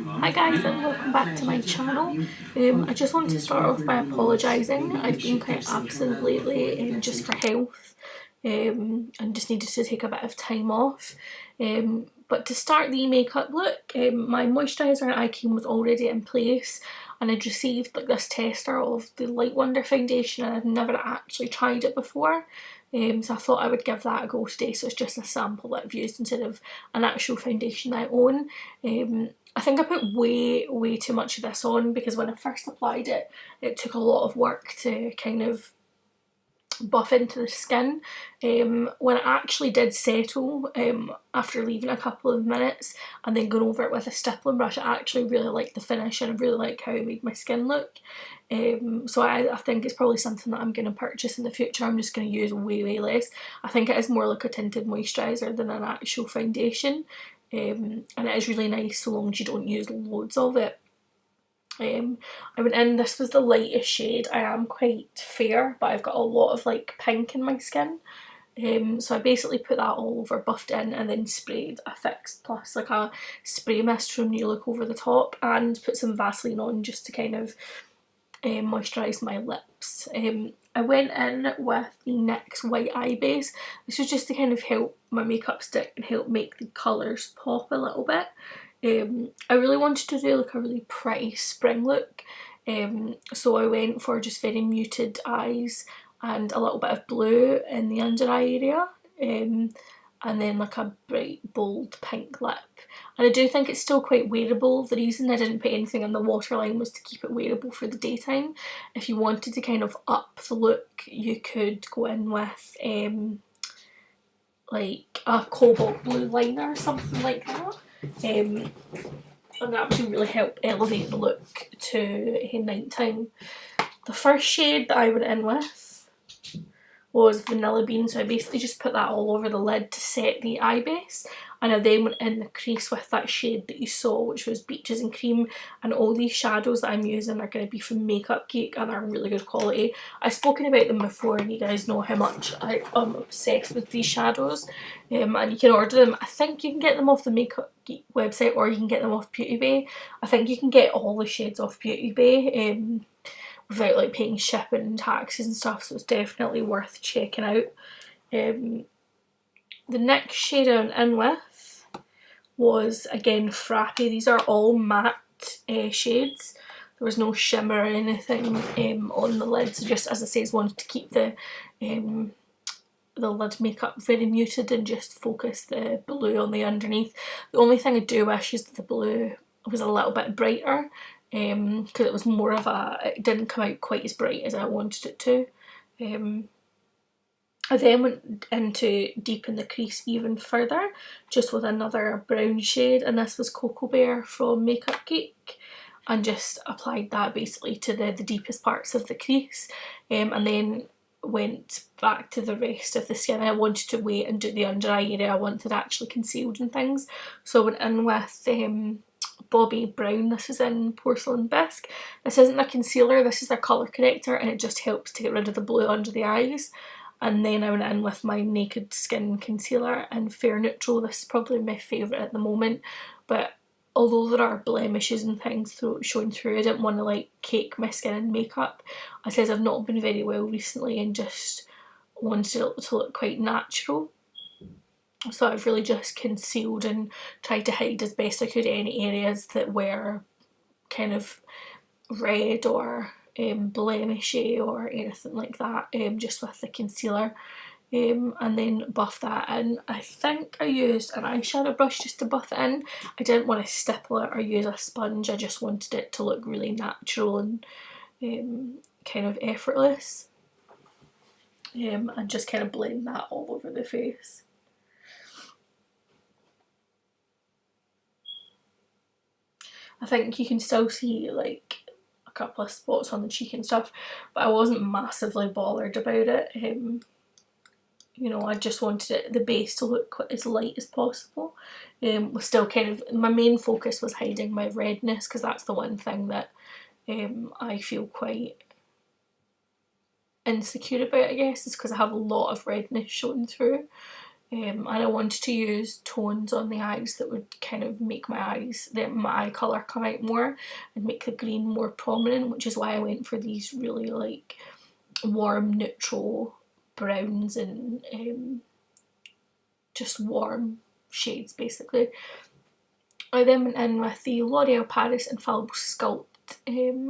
Hi guys and welcome back to my channel. I just want to start off by apologising. I've been quite absent lately just for health and just needed to take a bit of time off. But to start the makeup look, my moisturiser and eye cream was already in place, and I'd received like this tester of the Light Wonder foundation and I'd never actually tried it before. So I thought I would give that a go today. So it's just a sample that I've used instead of an actual foundation that I own. I think I put way too much of this on because when I first applied it, it took a lot of work to kind of buff into the skin. When it actually did settle, after leaving a couple of minutes and then going over it with a stippling brush, I actually really liked the finish and I really like how it made my skin look. So I think it's probably something that I'm going to purchase in the future. I'm just going to use way less. I think it is more like a tinted moisturiser than an actual foundation. And it is really nice so long as you don't use loads of it. I went in, this was the lightest shade. I am quite fair, but I've got a lot of like pink in my skin. So I basically put that all over, buffed in, and then sprayed a Fix Plus, like a spray mist from New Look over the top, and put some Vaseline on just to kind of moisturise my lips. I went in with the NYX White Eye Base. This was just to kind of help my makeup stick and help make the colours pop a little bit. I really wanted to do like a really pretty spring look, so I went for just very muted eyes and a little bit of blue in the under eye area, and then like a bright bold pink lip. And I do think it's still quite wearable. The reason I didn't put anything in the waterline was to keep it wearable for the daytime. If you wanted to kind of up the look, you could go in with like a cobalt blue liner or something like that. And that would really help elevate the look to night time. The first shade that I went in with was Vanilla Bean, so I basically just put that all over the lid to set the eye base, and I then went in the crease with that shade that you saw, which was Beaches and Cream. And all these shadows that I'm using are going to be from Geek and are really good quality. I've spoken about them before and you guys know how much I am obsessed with these shadows, and you can order them. I think you can get them off the Geek website or you can get them off Beauty Bay. I think you can get all the shades off Beauty Bay without like paying shipping and taxes and stuff, so it's definitely worth checking out. The next shade I went in with was again Frappe. These are all matte shades. There was no shimmer or anything on the lid, so just as I say, wanted to keep the lid makeup very muted and just focus the blue on the underneath. The only thing I do wish is that the blue was a little bit brighter, because it was more of it didn't come out quite as bright as I wanted it to. I then went in to deepen the crease even further, just with another brown shade, and this was Cocoa Bear from Geek, and just applied that basically to the deepest parts of the crease, and then went back to the rest of the skin. I wanted to wait and do the under eye area. I wanted it actually concealed and things, so I went in with Bobbi Brown. This is in Porcelain Bisque. This isn't a concealer, this is their colour corrector, and it just helps to get rid of the blue under the eyes. And then I went in with my Naked Skin concealer in Fair Neutral. This is probably my favourite at the moment, but although there are blemishes and things showing through, I didn't want to like cake my skin in makeup. I said I've not been very well recently and just wanted it to look quite natural. So I've really just concealed and tried to hide as best I could any areas that were kind of red or blemishy or anything like that, just with the concealer, and then buff that in. I think I used an eyeshadow brush just to buff it in. I didn't want to stipple it or use a sponge, I just wanted it to look really natural and kind of effortless, and just kind of blend that all over the face. I think you can still see like a couple of spots on the cheek and stuff, but I wasn't massively bothered about it. You know, I just wanted the base to look as light as possible. Was still kind of, my main focus was hiding my redness, because that's the one thing that I feel quite insecure about, I guess, is because I have a lot of redness showing through. and I wanted to use tones on the eyes that would kind of make my eye colour come out more and make the green more prominent, which is why I went for these really like warm neutral browns and just warm shades basically. I then went in with the L'Oreal Paris Infallible Sculpt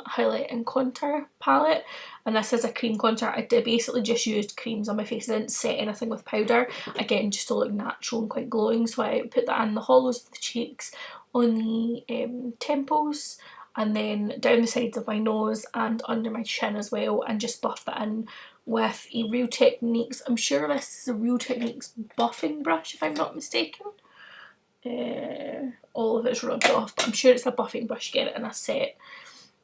highlight and contour palette, and this is a cream contour. I basically just used creams on my face. I didn't set anything with powder, again just to look natural and quite glowing, so I put that in the hollows of the cheeks, on the temples, and then down the sides of my nose and under my chin as well, and just buff that in with a Real Techniques, I'm sure this is a Real Techniques buffing brush if I'm not mistaken. All of it's rubbed off, but I'm sure it's a buffing brush, you get it in a set.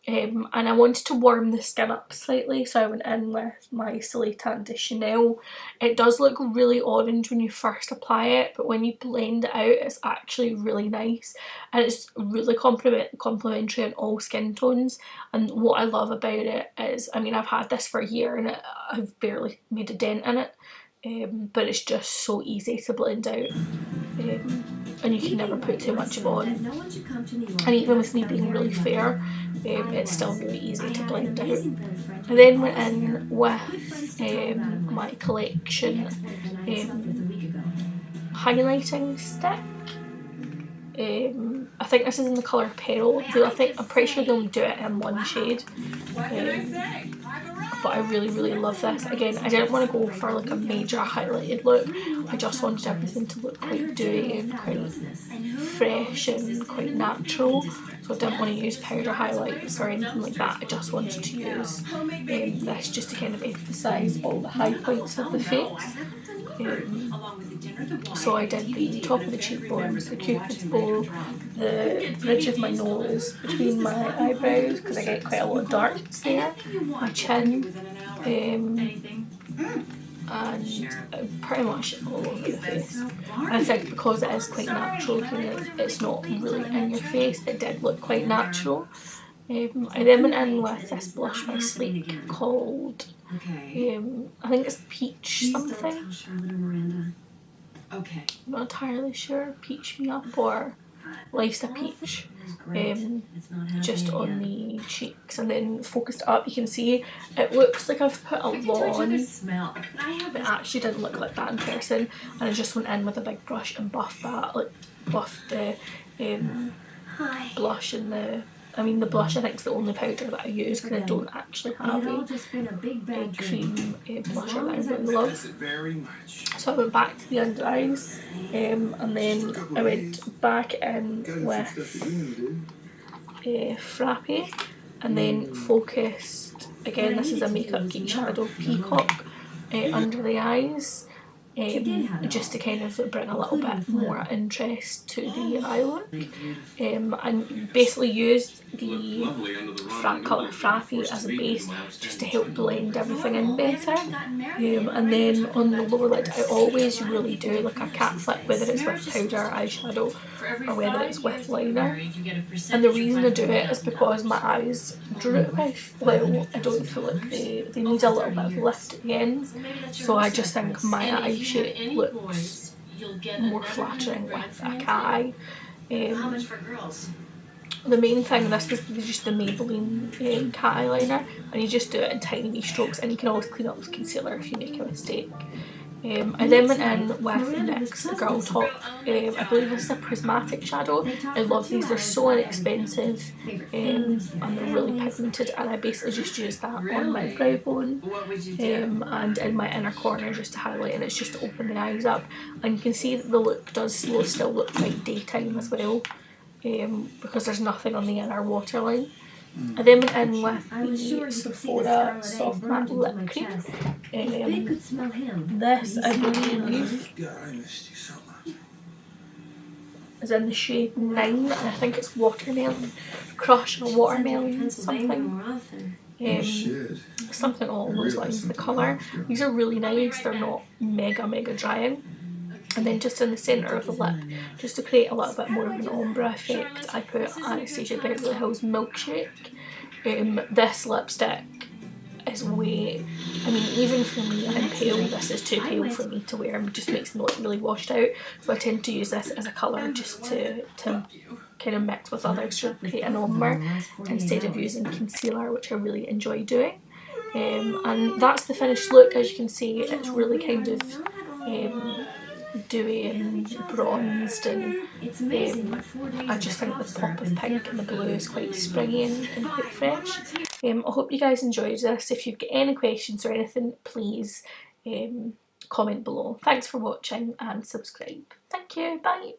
And I wanted to warm the skin up slightly, so I went in with my Solei de Chanel. It does look really orange when you first apply it, but when you blend it out it's actually really nice, and it's really complementary on all skin tones. And what I love about it is, I mean, I've had this for a year and I've barely made a dent in it, but it's just so easy to blend out. And you can never put too much of on, and even with me being really fair, it's still really easy to blend out. I then went in with my collection highlighting stick. I think this is in the colour Pearl. I'm pretty sure they'll do it in one shade. But I really love this. Again, I didn't want to go for like a major highlighted look. I just wanted everything to look quite dewy and quite fresh and quite natural. So I didn't want to use powder highlights or anything like that. I just wanted to use this just to kind of emphasise all the high points of the face. So I did the top of the cheekbones, the cupid's bow, the bridge of my nose, between my eyebrows because I get quite a lot of darkness there, my chin, and pretty much all over the face. And I think because it is quite natural, it's not really in your face, it did look quite natural. I then went in with this blush by Sleek called, I think it's Peach something. I'm not entirely sure, Peach Me Up or Life's a Peach, just on the cheeks, and then focused up you can see it looks like I've put a lot on, but it actually didn't look like that in person, and I just went in with a big brush and buffed that, like buffed the blush and the blush I think is the only powder that I use because I don't actually have a cream blusher that I really love. So I went back to the under eyes, and then I went back in with Frappe, and then focused, again this is a Makeup Geek shadow, Peacock, under the eyes. Just to kind of bring a little bit more interest to the eye look, and basically used the colour Frappe as a base just to help blend everything in better. And then on the lower lid I always really do like a cat flip, whether it's with powder eyeshadow or whether it's with liner, and the reason I do it is because my eyes droop well. I don't feel like they need a little bit of lift at the ends, so I just think my eye shape looks more flattering with a cat eye. The main thing, this was just the Maybelline cat eyeliner, and you just do it in tiny wee strokes, and you can always clean up with concealer if you make a mistake. I then went in with NYX Girl Talk, I believe this is a prismatic shadow. I love these, they're so inexpensive, and they're really pigmented, and I basically just used that on my brow bone and in my inner corner just to highlight, and it's just to open the eyes up, and you can see that the look does still look quite daytime as well, because there's nothing on the inner waterline. I then went in with the Sephora Soft Matte Lip Cream. This, I believe, is in the shade 9, and I think it's Watermelon Crush or Watermelon something. Something along those lines, the colour. These are really nice, they're not mega drying. And then just in the centre of the lip, just to create a little bit more of an ombre effect, I put Anastasia Beverly Hills Milkshake. This lipstick is way, I mean, even for me, I'm pale, this is too pale for me to wear, it just makes me look really washed out, so I tend to use this as a colour just to kind of mix with others to create an ombre instead of using concealer, which I really enjoy doing. And that's the finished look. As you can see, it's really kind of dewy and bronzed, and I just think the pop of pink and the blue is quite springy and quite fresh. I hope you guys enjoyed this. If you've got any questions or anything, please comment below. Thanks for watching and subscribe. Thank you, bye.